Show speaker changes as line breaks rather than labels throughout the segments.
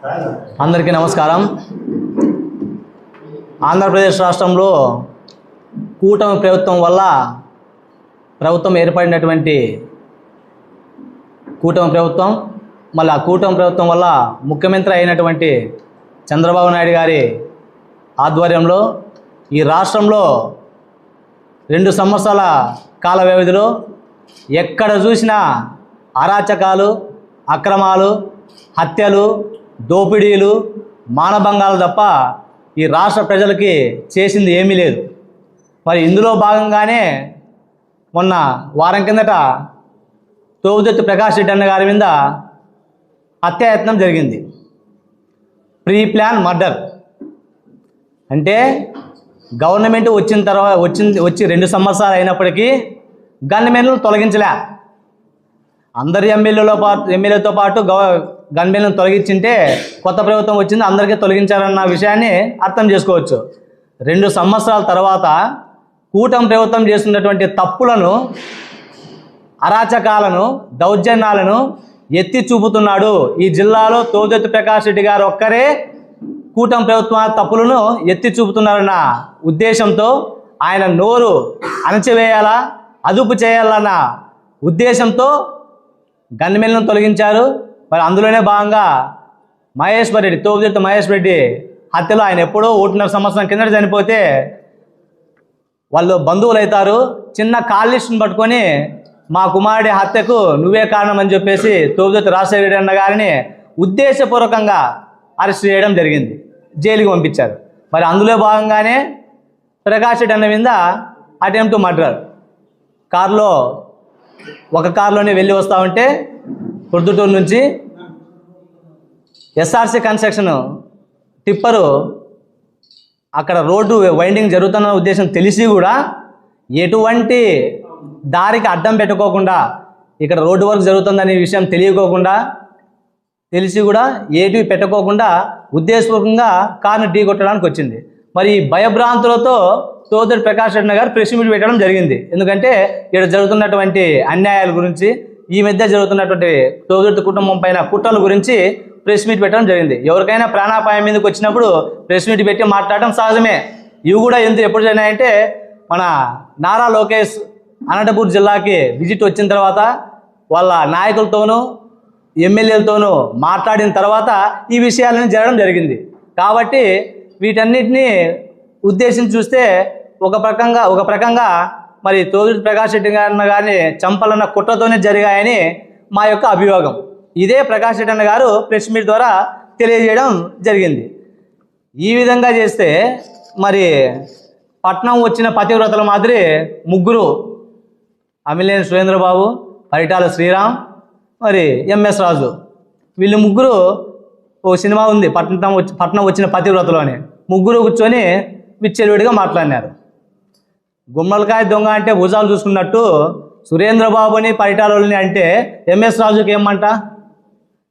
అందరికీ నమస్కారం. ఆంధ్రప్రదేశ్ రాష్ట్రంలో కూటమి ప్రభుత్వం ఏర్పడినటువంటి కూటమి ప్రభుత్వం, మళ్ళీ ఆ కూటమి ప్రభుత్వం వల్ల ముఖ్యమంత్రి అయినటువంటి చంద్రబాబు నాయుడు గారి ఆధ్వర్యంలో ఈ రాష్ట్రంలో 2 సంవత్సరాల కాల వ్యవధిలో ఎక్కడ చూసినా అరాచకాలు, అక్రమాలు, హత్యలు, దోపిడీలు, మానభంగాలు తప్ప ఈ రాష్ట్ర ప్రజలకి చేసింది ఏమీ లేదు. మరి ఇందులో భాగంగానే మొన్న వారం కిందట తోపుదుర్తి ప్రకాష్ రెడ్డి అన్న గారి మీద హత్యాయత్నం జరిగింది. Pre plan murder. అంటే గవర్నమెంట్ వచ్చి 2 సంవత్సరాలు అయినప్పటికీ గన్మెన్లను తొలగించలే. అందరి ఎమ్మెల్యేలతో పాటు గన్మెన్లను తొలగించింటే కొత్త ప్రభుత్వం వచ్చింది, అందరికీ తొలగించారన్న విషయాన్ని అర్థం చేసుకోవచ్చు. 2 సంవత్సరాల తర్వాత కూటమి ప్రభుత్వం చేస్తున్నటువంటి తప్పులను, అరాచకాలను, దౌర్జన్యాలను ఎత్తి చూపుతున్నాడు. ఈ జిల్లాలో తోపుదుర్తి ప్రకాష్ రెడ్డి గారు ఒక్కరే కూటమి ప్రభుత్వ తప్పులను ఎత్తి చూపుతున్నారన్న ఉద్దేశంతో ఆయన నోరు అణచివేయాలా, అదుపు చేయాలన్న ఉద్దేశంతో గన్మెన్లను తొలగించారు. మరి అందులోనే భాగంగా తోపుదుర్తి మహేష్ రెడ్డి హత్యలో ఆయన ఎప్పుడో 1.5 సంవత్సరం కిందట చనిపోతే వాళ్ళు బంధువులు అవుతారు. చిన్న కాల్ లిస్టును పట్టుకొని మా కుమారుడి హత్యకు నువ్వే కారణం అని చెప్పేసి తోపుదుర్తి రాజశేఖర రెడ్డి అన్న గారిని ఉద్దేశపూర్వకంగా అరెస్ట్ చేయడం జరిగింది, జైలుకి పంపించారు. మరి అందులో భాగంగానే ప్రకాష్ రెడ్డి అన్న మీద అటెంప్ట్ మర్డర్. ఒక కారులోనే వెళ్ళి వస్తూ ఉంటే ప్రొద్దుటూరు నుంచి ఎస్ఆర్సి కన్స్ట్రక్షన్ టిప్పరు అక్కడ రోడ్డు వైండింగ్ జరుగుతున్న ఉద్దేశం తెలిసి కూడా ఎటువంటి దారికి అడ్డం పెట్టుకోకుండా, ఇక్కడ రోడ్డు వర్క్ జరుగుతుందనే విషయం తెలిసి కూడా ఏటి పెట్టుకోకుండా ఉద్దేశపూర్వకంగా కారుని ఢీ కొట్టడానికి వచ్చింది. మరి ఈ భయభ్రాంతులతో తోపుదుర్తి ప్రకాష్ రెడ్డి గారు ప్రెస్ మీట్ పెట్టడం జరిగింది. ఎందుకంటే ఇక్కడ జరుగుతున్నటువంటి అన్యాయాల గురించి, ఈ మధ్య జరుగుతున్నటువంటి తోపుదుర్తి కుటుంబం పైన కుట్రల గురించి ప్రెస్ మీట్ పెట్టడం జరిగింది. ఎవరికైనా ప్రాణాపాయం మీదకి వచ్చినప్పుడు ప్రెస్ మీట్ పెట్టి మాట్లాడడం సహజమే. ఇవి కూడా ఎప్పుడు జరిగినాయంటే మన నారా లోకేష్ అనంతపూర్ జిల్లాకి విజిట్ వచ్చిన తర్వాత వాళ్ళ నాయకులతోనూ ఎమ్మెల్యేలతోనూ మాట్లాడిన తర్వాత ఈ విషయాలన్నీ జరగడం జరిగింది. కాబట్టి వీటన్నిటినీ ఉద్దేశించి చూస్తే ఒక ప్రకంగా మరి తోపుదుర్తి ప్రకాష్ రెడ్డి గారిని చంపాలన్న కుట్రతోనే జరిగాయని మా యొక్క అభియోగం. ఇదే ప్రకాష్ రెడ్డి అన్న గారు ప్రెస్ మీట్ ద్వారా తెలియజేయడం జరిగింది. ఈ విధంగా చేస్తే మరి పట్నం వచ్చిన పతివ్రతల మాదిరి ముగ్గురు, అమిలేని సురేంద్రబాబు, పరిటాల శ్రీరామ్, మరి ఎంఎస్ రాజు, వీళ్ళు ముగ్గురు ఓ సినిమా ఉంది పట్నం వచ్చిన పతివ్రతలు అని, ముగ్గురు కూర్చొని విచ్చలవిడిగా మాట్లాడినారు. గుమ్మడికాయ దొంగ అంటే భుజాలు చూసుకున్నట్టు సురేంద్రబాబుని పరిటాలని అంటే ఎంఎస్ రాజుకి ఏమంట?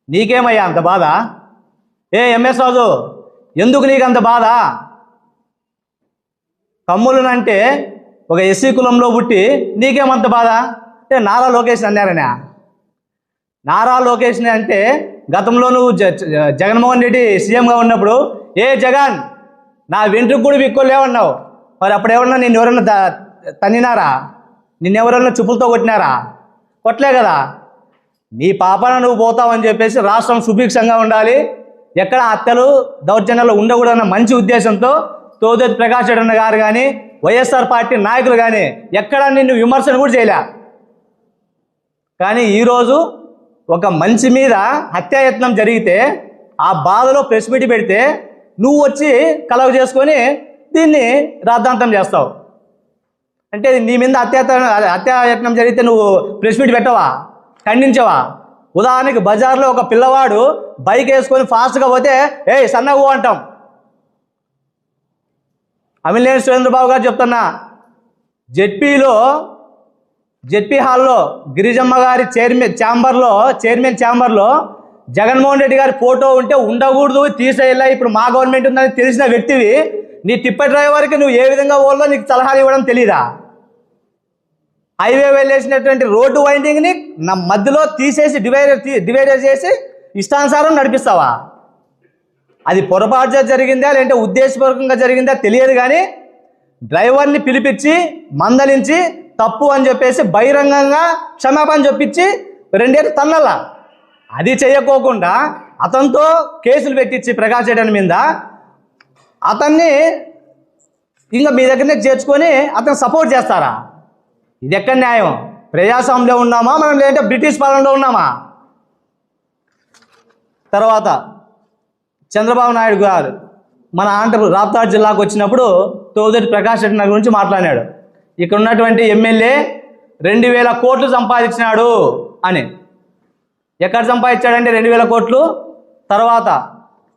నీకేమయ్యా అంత బాధ? ఎంఎస్ రాజు, ఎందుకు నీకు అంత బాధ? కమ్ములనంటే ఒక ఎస్సీ కులంలో పుట్టి నీకేమంత బాధ? అంటే నారా లోకేష్ అన్నారనే. నారా లోకేష్ని అంటే గతంలో నువ్వు జగన్మోహన్ రెడ్డి సీఎంగా ఉన్నప్పుడు జగన్ నా వెంట్రుకు కూడా విక్కోలేవన్నావు. మరి అప్పుడు ఎవరన్నా నిన్ను ఎవరన్నా తన్నినారా? నిన్నెవరన్నా చూపులతో కొట్టినారా? కొట్టలే కదా. నీ పాపన నువ్వు పోతావని చెప్పేసి రాష్ట్రం సుభిక్షంగా ఉండాలి, ఎక్కడ హత్యలు దౌర్జన్యాలు ఉండకూడదన్న మంచి ఉద్దేశంతో తోపుదుర్తి ప్రకాష్ రెడ్డి అన్న గారు కానీ వైఎస్ఆర్ పార్టీ నాయకులు కానీ ఎక్కడ నిన్ను విమర్శలు కూడా చేయలే. కానీ ఈరోజు ఒక మనిషి మీద హత్యాయత్నం జరిగితే ఆ బాధలో ప్రెస్ మీట్ పెడితే నువ్వు వచ్చి కలవ చేసుకొని దీన్ని రాద్ధాంతం చేస్తావు. అంటే నీ మీద హత్యాయత్నం జరిగితే నువ్వు ప్రెస్ మీట్ పెట్టవా? ఖండించవా? ఉదాహరణకి బజార్లో ఒక పిల్లవాడు బైక్ వేసుకొని ఫాస్ట్గా పోతే సన్నగో అంటాం. అమిలేని సురేంద్రబాబు గారు చెప్తున్నా, జెడ్పీ హాల్లో గిరిజమ్మ గారి చైర్మన్ ఛాంబర్లో జగన్మోహన్ రెడ్డి గారి ఫోటో ఉంటే ఉండకూడదు, తీసేయాలా. ఇప్పుడు మా గవర్నమెంట్ ఉందని తెలిసిన వ్యక్తివి నీ టిప్పర్ డ్రైవర్కి నువ్వు ఏ విధంగా పోవాలో నీకు సలహాలు ఇవ్వడం తెలీదా? హైవే వెళ్ళేసినటువంటి రోడ్డు వైండింగ్ని నా మధ్యలో తీసేసి డివైడర్ చేసి ఇష్టానుసారం నడిపిస్తావా? అది పొరపాటుగా జరిగిందా లేదంటే ఉద్దేశపూర్వకంగా జరిగిందా తెలియదు, కానీ డ్రైవర్ని పిలిపించి మందలించి తప్పు అని చెప్పేసి బహిరంగంగా క్షమాపణ చెప్పించి 2 ఏళ్ళు తన్నలా. అది చేయకోకుండా అతనితో కేసులు పెట్టించి ప్రకాష్ రెడ్డి మీద అతన్ని ఇంకా మీ దగ్గరనే చేర్చుకొని అతను సపోర్ట్ చేస్తారా? ఇది ఎక్కడ న్యాయం? ప్రజాస్వామ్యంలో ఉన్నామా మనం, లేదంటే బ్రిటిష్ పాలనలో ఉన్నామా? తర్వాత చంద్రబాబు నాయుడు గారు మన రాప్తాడు జిల్లాకు వచ్చినప్పుడు తోదటి ప్రకాష్ రెడ్డి గురించి మాట్లాడాడు. ఇక్కడ ఉన్నటువంటి ఎమ్మెల్యే 2000 కోట్లు సంపాదించినాడు అని. ఎక్కడ సంపాదించాడంటే 2000 కోట్లు. తర్వాత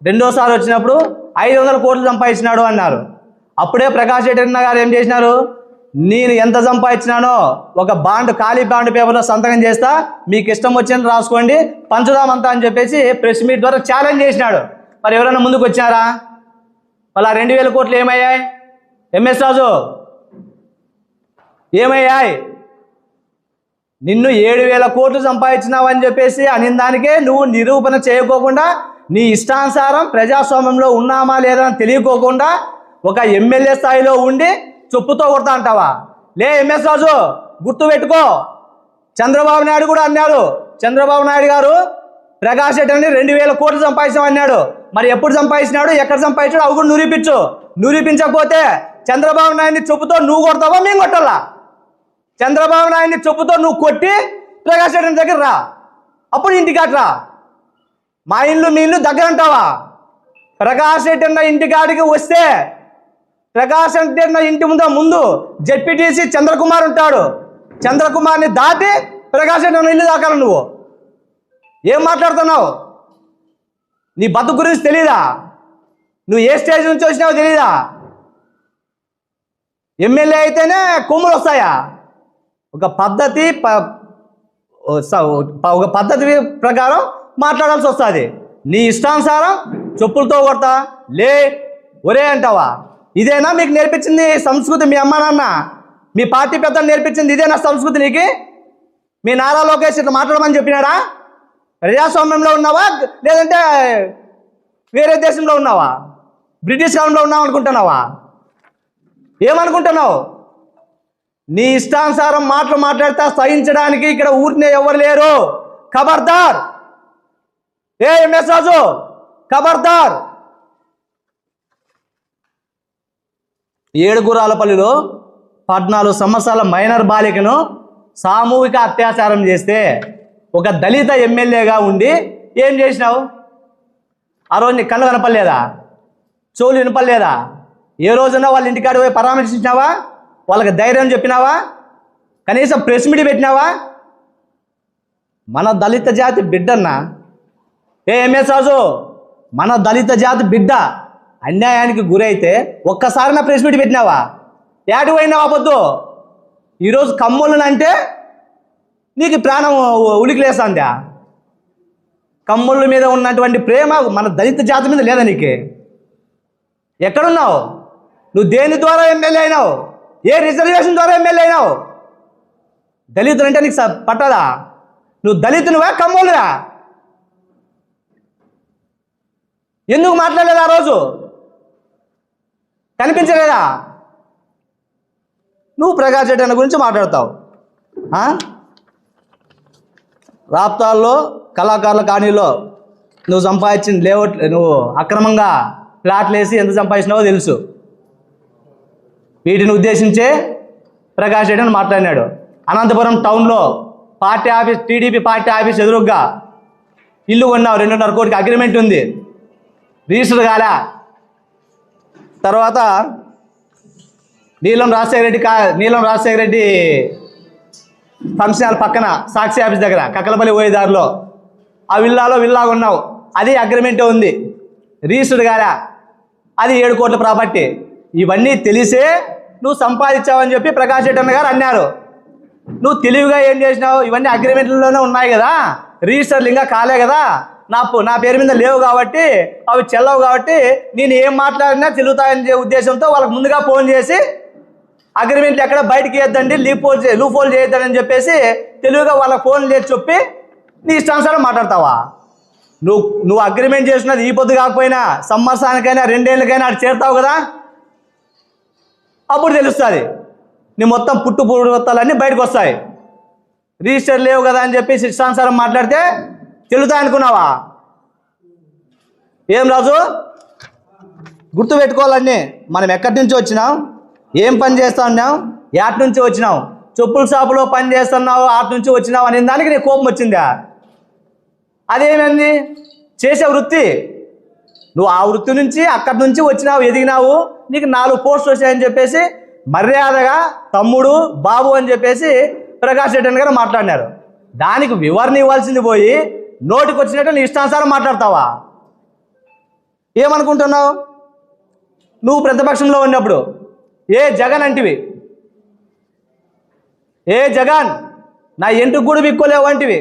రెండోసారి వచ్చినప్పుడు 500 కోట్లు సంపాదించినాడు అన్నారు. అప్పుడే ప్రకాష్ రెడ్డి గారు ఏం చేసినారు? నేను ఎంత సంపాదించినానో ఒక ఖాళీ బాండ్ పేపర్లో సంతకం చేస్తా, మీకు ఇష్టం వచ్చినట్టు రాసుకోండి, పంచుదామంతా అని చెప్పేసి ప్రెస్ మీట్ ద్వారా ఛాలెంజ్ చేసినాడు. మరి ఎవరైనా ముందుకు వచ్చారా? వాళ్ళ 2000 కోట్లు ఏమయ్యాయి? ఎంఎస్ రాజు ఏమయ్యాయి? నిన్ను 7000 కోట్లు సంపాదించినావు అని చెప్పేసి అనిన దానికే నువ్వు నిరూపణ చేయకోకుండా, నీ ఇష్టానుసారం ప్రజాస్వామ్యంలో ఉన్నామా లేదా అని తెలియకోకుండా ఒక ఎమ్మెల్యే స్థాయిలో ఉండి చొప్పుతో కొడతా అంటావా? లే ఎంఎస్ రాజు, గుర్తు పెట్టుకో. చంద్రబాబు నాయుడు కూడా అన్నాడు. చంద్రబాబు నాయుడు గారు ప్రకాష్ రెడ్డిని 2000 కోట్లు సంపాదించాం అన్నాడు. మరి ఎప్పుడు సంపాదించినాడు, ఎక్కడ సంపాదించాడు, అవి కూడా నిరూపించు. నిరూపించకపోతే చంద్రబాబు నాయుడిని చెప్పుతో నువ్వు కొడతావా మేము కొట్టాలా? చంద్రబాబు నాయుడిని చెప్పుతో నువ్వు కొట్టి ప్రకాష్ రెడ్డి దగ్గర రా, అప్పుడు ఇంటికాట్రా. మా ఇల్లు మీ ఇల్లు దగ్గర అంటావా? ప్రకాష్ రెడ్డి అన్న ఇంటికాడికి వస్తే ప్రకాష్ రెడ్డి అన్న ఇంటి ముందు జెడ్పీటీసీ చంద్రకుమార్ ఉంటాడు. చంద్రకుమార్ని దాటి ప్రకాష్ రెడ్డి అన్న ఇల్లు దాకాలి. నువ్వు ఏం మాట్లాడుతున్నావు? నీ బతుకు గురించి తెలీదా? నువ్వు ఏ స్టేజ్ నుంచి వచ్చినావో తెలీదా? ఎమ్మెల్యే అయితేనే కొమ్ములు వస్తాయా? ఒక పద్ధతి ప్రకారం మాట్లాడాల్సి వస్తుంది. నీ ఇష్టానుసారం చెప్పులతో కొడతా లే ఒరే అంటావా? ఇదేనా మీకు నేర్పించింది సంస్కృతి? మీ అమ్మ నాన్న మీ పార్టీ పెద్దలు నేర్పించింది ఇదేనా సంస్కృతి నీకు? మీ నారా లోకేష్ ఇట్లా మాట్లాడమని చెప్పినాడా? ప్రజాస్వామ్యంలో ఉన్నావా లేదంటే వేరే దేశంలో ఉన్నావా? బ్రిటిష్ కాలంలో ఉన్నావు అనుకుంటున్నావా? ఏమనుకుంటున్నావు? నీ ఇష్టానుసారం మాట్లాడితే సహించడానికి ఇక్కడ ఊరినే ఎవరు లేరు. ఖబర్దార్ ఏ ఎంఎస్ రాజు, ఖబర్దార్. ఏడుగురాలపల్లిలో 14 సంవత్సరాల మైనర్ బాలికను సామూహిక అత్యాచారం చేస్తే ఒక దళిత ఎమ్మెల్యేగా ఉండి ఏం చేసినావు? ఆ రోజు నీ కళ్ళు కనపడలేదా? చెవులు వినపడలేదా? ఏ రోజున వాళ్ళ ఇంటికాడ పోయి పరామర్శించినావా? వాళ్ళకి ధైర్యం చెప్పినావా? కనీసం ప్రెస్ మీట్ పెట్టినావా? మన దళిత జాతి బిడ్డన్నా ఏ ఎంఎస్ రాజు, మన దళిత జాతి బిడ్డ అన్యాయానికి గురైతే ఒక్కసారి ప్రెస్ మీట్ పెట్టినావా? ఏటి పోయినావా పొద్దు? ఈరోజు కమ్ముళ్ళనంటే నీకు ప్రాణం ఉలికిలేస్తుందా? కమ్ముళ్ళ మీద ఉన్నటువంటి ప్రేమ మన దళిత జాతి మీద లేదా నీకు? ఎక్కడున్నావు నువ్వు? దేని ద్వారా ఎమ్మెల్యే అయినావు? ఏ రిజర్వేషన్ ద్వారా ఎమ్మెల్యే అయినావు? దళితులు అంటే నీకు పట్టదా? నువ్వు దళితునివా కమ్ములువా? ఎందుకు మాట్లాడలేదు? ఆ రోజు కనిపించలేదా? నువ్వు ప్రకాష్ రెడ్డి అన్న గురించి మాట్లాడతావు. రాప్తాల్లో కళాకారుల కాలనీలో నువ్వు సంపాదించిన లేఅవుట్, నువ్వు అక్రమంగా ప్లాట్లు వేసి ఎంత సంపాదించినావో తెలుసు. వీటిని ఉద్దేశించే ప్రకాష్ రెడ్డి అని మాట్లాడినాడు. అనంతపురం టౌన్లో party office, TDP party office ఎదురుగ్గా ఇల్లు కొన్నావు. 2.5 కోటికి అగ్రిమెంట్ ఉంది, రిజిస్టర్ కాలే. తర్వాత నీలం రాజశేఖర రెడ్డి ఫంక్షన్ హాల్ పక్కన సాక్షి ఆఫీస్ దగ్గర కక్కలపల్లి పోయేదారిలో ఆ విల్లా కొన్నావు. అది అగ్రిమెంటే ఉంది, రిజిస్టర్డ్ కాలే. అది 7 కోట్ల ప్రాపర్టీ. ఇవన్నీ తెలిసే నువ్వు సంపాదించావని చెప్పి ప్రకాష్ రెడ్డి అన్న గారు అన్నారు. నువ్వు తెలివిగా ఏం చేసినావు? ఇవన్నీ అగ్రిమెంట్లలోనే ఉన్నాయి కదా, రిజిస్టర్లు ఇంకా కాలే కదా, నా పేరు మీద లేవు కాబట్టి అవి చెల్లవు కాబట్టి నేను ఏం మాట్లాడినా చెల్లుతాయనే ఉద్దేశంతో వాళ్ళకి ముందుగా ఫోన్ చేసి అగ్రిమెంట్లు ఎక్కడ బయటికి వేద్దండి, లూఫోల్ చేయొద్దని చెప్పేసి తెలివిగా వాళ్ళకి ఫోన్ చేసి చెప్పి నీ ఇష్టానుసారం మాట్లాడతావా? నువ్వు అగ్రిమెంట్ చేసినది ఈ పొద్దు కాకపోయినా సంవత్సరానికైనా 2 ఏళ్ళకైనా అటు చేరుతావు కదా, అప్పుడు తెలుస్తుంది. నీ మొత్తం పుట్టుపూర్వతాలన్నీ బయటకు వస్తాయి. రిజిస్టర్ లేవు కదా అని చెప్పి ఇష్టానుసారం మాట్లాడితే తెలుగుతాయి అనుకున్నావా? ఏం రాజు, గుర్తుపెట్టుకోవాలన్నీ. మనం ఎక్కడి నుంచి వచ్చినాం, ఏం పని చేస్తా ఉన్నాం, యాట్ నుంచి వచ్చినాం. చెప్పుల షాపులో పని చేస్తున్నావు, ఆట నుంచి వచ్చినావు అనే దానికి నీకు కోపం వచ్చిందా? అదేమైంది? చేసే వృత్తి, నువ్వు ఆ వృత్తి నుంచి అక్కడి నుంచి వచ్చినావు, ఎదిగినావు, నీకు 4 పోస్టులు వచ్చాయని చెప్పేసి మర్యాదగా తమ్ముడు బాబు అని చెప్పేసి ప్రకాష్ రెడ్డి గారు మాట్లాడినారు. దానికి వివరణ ఇవ్వాల్సింది పోయి నోటికి వచ్చినట్టు నీ ఇష్టానుసారం మాట్లాడతావా? ఏమనుకుంటున్నావు? నువ్వు ప్రతిపక్షంలో ఉన్నప్పుడు ఏ జగన్ అంటివి, ఏ జగన్ నా ఎంటుకు కూడా బిక్కోలేవు అంటివి.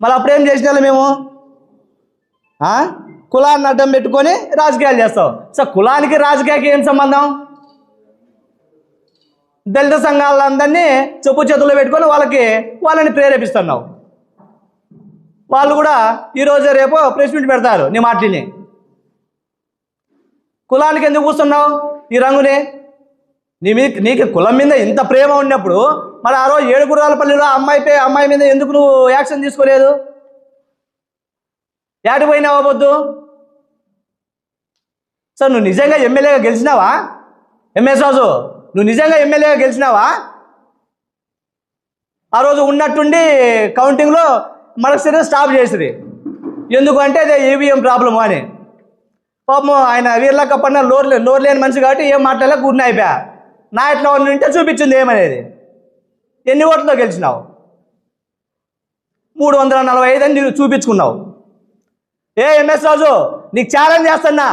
మళ్ళీ అప్పుడేం చేసినా మేము కులాన్ని అడ్డం పెట్టుకొని రాజకీయాలు చేస్తావు. సో కులానికి రాజకీయానికి ఏం సంబంధం? దళిత సంఘాలందరినీ చెప్పు చేతుల్లో పెట్టుకొని వాళ్ళని ప్రేరేపిస్తున్నావు. వాళ్ళు కూడా ఈరోజు రేపు ప్రెస్ మీట్ పెడతారు నీ మాటని. కులానికి ఎందుకు కూర్చున్నావు ఈ రంగుని? నీకు కులం మీద ఇంత ప్రేమ ఉన్నప్పుడు మరి ఆ రోజు 7 గుర్రాలపల్లిలో అమ్మాయి మీద ఎందుకు నువ్వు యాక్షన్ తీసుకోలేదు? యాడికి పోయినావా పొద్దు? సార్ నువ్వు నిజంగా ఎమ్మెల్యేగా గెలిచినావా? ఎంఎస్ రాజు, నువ్వు నిజంగా ఎమ్మెల్యేగా గెలిచినావా? ఆ రోజు ఉన్నట్టుండి కౌంటింగ్లో మరొకసారి స్టాప్ చేసిరి. ఎందుకంటే అదే ఈవీఎం ప్రాబ్లము అని. పాపం ఆయన వీర్లకప్పన్న నోరు లేని మనిషి కాబట్టి ఏం మాట్లాడలేక కూర్చుని అయిపోయా. నా ఇట్లా ఉంటే చూపించింది ఏమనేది. ఎన్ని ఓట్లతో గెలిచినావు? 345 అని నువ్వు చూపించుకున్నావు. ఎంఎస్ రాజు, నీకు ఛాలెంజ్ చేస్తున్నా,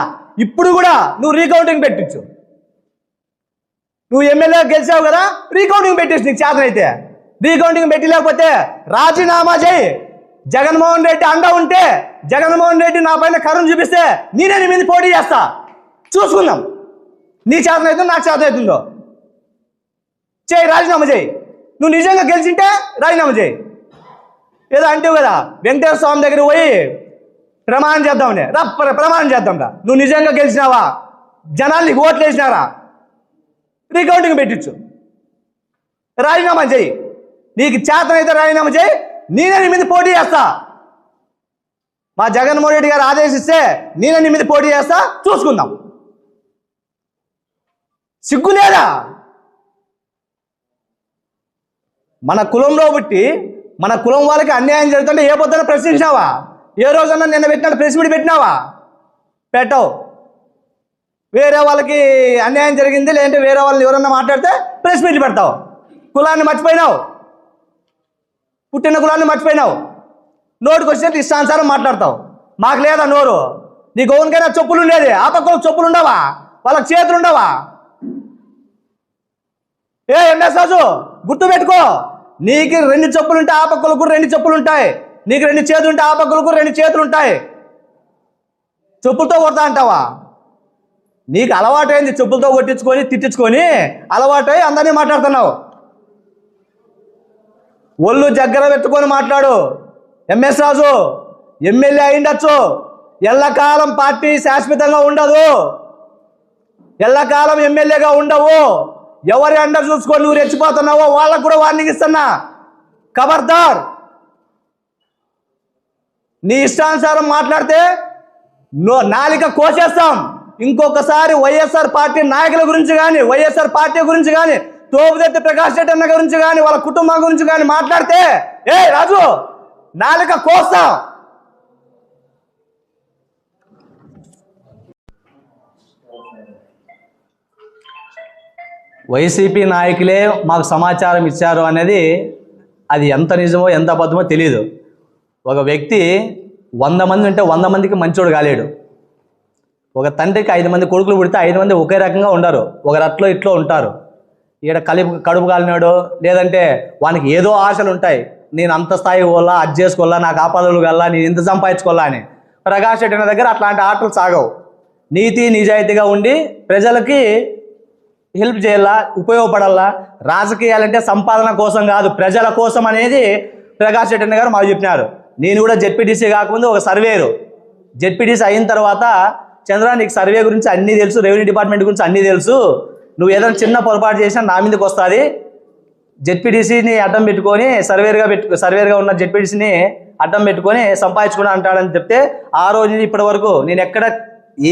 ఇప్పుడు కూడా నువ్వు రీకౌంటింగ్ పెట్టించు. నువ్వు ఎమ్మెల్యే గెలిచావు కదా, రీకౌంటింగ్ పెట్టించు. నీకు చేతన అయితే రీకౌంటింగ్ పెట్టలేకపోతే రాజీనామా చేయి. జగన్మోహన్ రెడ్డి అండ ఉంటే, జగన్మోహన్ రెడ్డి నా పైన కరుణ చూపిస్తే నేనే నీ మీద పోటీ చేస్తా. చూసుకుందాం నీ చేతన అవుతుందో నాకు చేతన అవుతుందో. చేయి, రాజీనామా చేయి. నువ్వు నిజంగా గెలిచింటే రాజీనామా చేయి. ఏదో అంటావు కదా, వెంకటేశ్వర స్వామి దగ్గర పోయి ప్రమాణం చేద్దామని ప్రమాణం చేద్దాం రా. నువ్వు నిజంగా గెలిచినావా, జనాలు నీకు ఓట్లు వేసినారా, రీకౌంటింగ్ పెట్టించు. రాజీనామా చేయి. నీకు చేతనైతే రాజీనామా చేయి. నేనే నీ మీద పోటీ చేస్తా. మా జగన్మోహన్ రెడ్డి గారు ఆదేశిస్తే నేనే నీ మీద పోటీ చేస్తా. చూసుకుందాం. సిగ్గులేదా? మన కులంలో పుట్టి మన కులం వాళ్ళకి అన్యాయం జరుగుతుంటే ఏ పొద్దున ప్రశ్నించినావా? ఏ రోజన్నా నిన్న పెట్టినట్టు ప్రెస్ మీట్ పెట్టినావా? పెట్టవు. వేరే వాళ్ళకి అన్యాయం జరిగింది లేదంటే వేరే వాళ్ళని ఎవరన్నా మాట్లాడితే ప్రెస్ మీట్లు పెడతావు. కులాన్ని మర్చిపోయినావు, పుట్టిన కులాన్ని మర్చిపోయినావు. నోటికి వచ్చినట్టు ఇష్టానుసారం మాట్లాడతావు. మాకు లేదా నోరు? నీకు ఎవరికైనా చెప్పులు ఉండేది, ఆ పక్కలకు చెప్పులు ఉండవా? వాళ్ళకి చేతులు ఉండవా? ఎంఎస్ రాజు, గుర్తుపెట్టుకో, నీకు 2 చెప్పులు ఉంటాయి, ఆ పక్కలకు కూడా 2 చెప్పులు ఉంటాయి. నీకు 2 చేతులు ఉంటాయి, ఆ పక్కలకు కూడా 2 చేతులు ఉంటాయి. చెప్పులతో కొడతా అంటావా? నీకు అలవాటైంది చెప్పులతో కొట్టించుకొని తిట్టించుకొని అలవాటై అందరినీ మాట్లాడుతున్నావు. ఒళ్ళు దగ్గర పెట్టుకొని మాట్లాడు. ఎంఎస్ రాజు ఎమ్మెల్యే అయిండొచ్చు, ఎల్లకాలం పార్టీ శాశ్వతంగా ఉండదు, ఎల్లకాలం ఎమ్మెల్యేగా ఉండవు. ఎవరి అండ చూసుకొని నువ్వు రెచ్చిపోతున్నావో వాళ్ళకు కూడా వార్నింగ్ ఇస్తున్నా. ఖబర్దార్. నీ ఇష్టానుసారం మాట్లాడితే నాలిక కోసేస్తాం. ఇంకొకసారి వైఎస్ఆర్ పార్టీ నాయకుల గురించి కానీ, వైఎస్ఆర్ పార్టీ గురించి కానీ, తోపుదెత్తి ప్రకాష్ రెడ్డి అన్న గురించి కానీ, వాళ్ళ కుటుంబం గురించి కానీ మాట్లాడితే రాజు నాలిక కోస్తాం. వైసీపీ నాయకులే మాకు సమాచారం ఇచ్చారు అనేది అది ఎంత నిజమో ఎంత అబద్ధమో తెలియదు. ఒక వ్యక్తి 100 మంది ఉంటే 100 మందికి మంచోడు కాలేడు. ఒక తండ్రికి 5 మంది కొడుకులు పుడితే 5 మంది ఒకే రకంగా ఉండరు, ఒకరు అట్లో ఇట్లో ఉంటారు. ఇక్కడ కడుపు కాలినాడు లేదంటే వానికి ఏదో ఆశలు ఉంటాయి, నేను అంత స్థాయి పోలా, అది చేసుకోవాలా, నాకు ఆపదలు కల్లా, నేను ఇంత సంపాదించుకోవాలా అని. ప్రకాష్ రెడ్డి దగ్గర అట్లాంటి ఆటలు సాగవు. నీతి నిజాయితీగా ఉండి ప్రజలకి హెల్ప్ చేయాలా, ఉపయోగపడాలా. రాజకీయాలంటే సంపాదన కోసం కాదు, ప్రజల కోసం అనేది ప్రకాష్ రెడ్డి గారు మాకు చెప్పినారు. నేను కూడా జెడ్పీటీసీ కాకముందు ఒక సర్వేరు, జెడ్పీటీసీ అయిన తర్వాత చంద్ర నీకు సర్వే గురించి అన్నీ తెలుసు, రెవెన్యూ డిపార్ట్మెంట్ గురించి అన్నీ తెలుసు, నువ్వు ఏదైనా చిన్న పొరపాటు చేసినా నా మీదకి వస్తుంది, జెడ్పీటీసీని అడ్డం పెట్టుకొని సర్వేర్గా ఉన్న జెడ్పీటీసీని అడ్డం పెట్టుకొని సంపాదించుకుని అంటాడని చెప్తే ఆ రోజు నుంచి ఇప్పటి వరకు నేను ఎక్కడ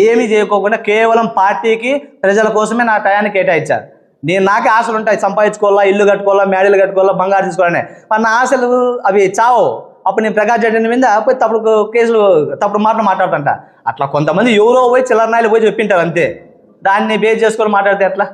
ఏమీ చేయకోకుండా కేవలం పార్టీకి ప్రజల కోసమే నా టయాన్ని కేటాయించాను. నాకే ఆశలు ఉంటాయి, సంపాదించుకోవాలా, ఇల్లు కట్టుకోవాలా, మేడలు కట్టుకోవాలా, బంగారు తీసుకోవాలని. మరి నా ఆశలు అవి చావు. అప్పుడు నేను ప్రకాష్ రెడ్డి మీద పోయి తప్పుడు మాటలు మాట్లాడుతుంటా. అట్లా కొంతమంది ఎవరో పోయి చిల్లరనాయలు పోయి చెప్పింటారు అంతే, దాన్ని బేస్ చేసుకొని మాట్లాడితే ఎట్లా?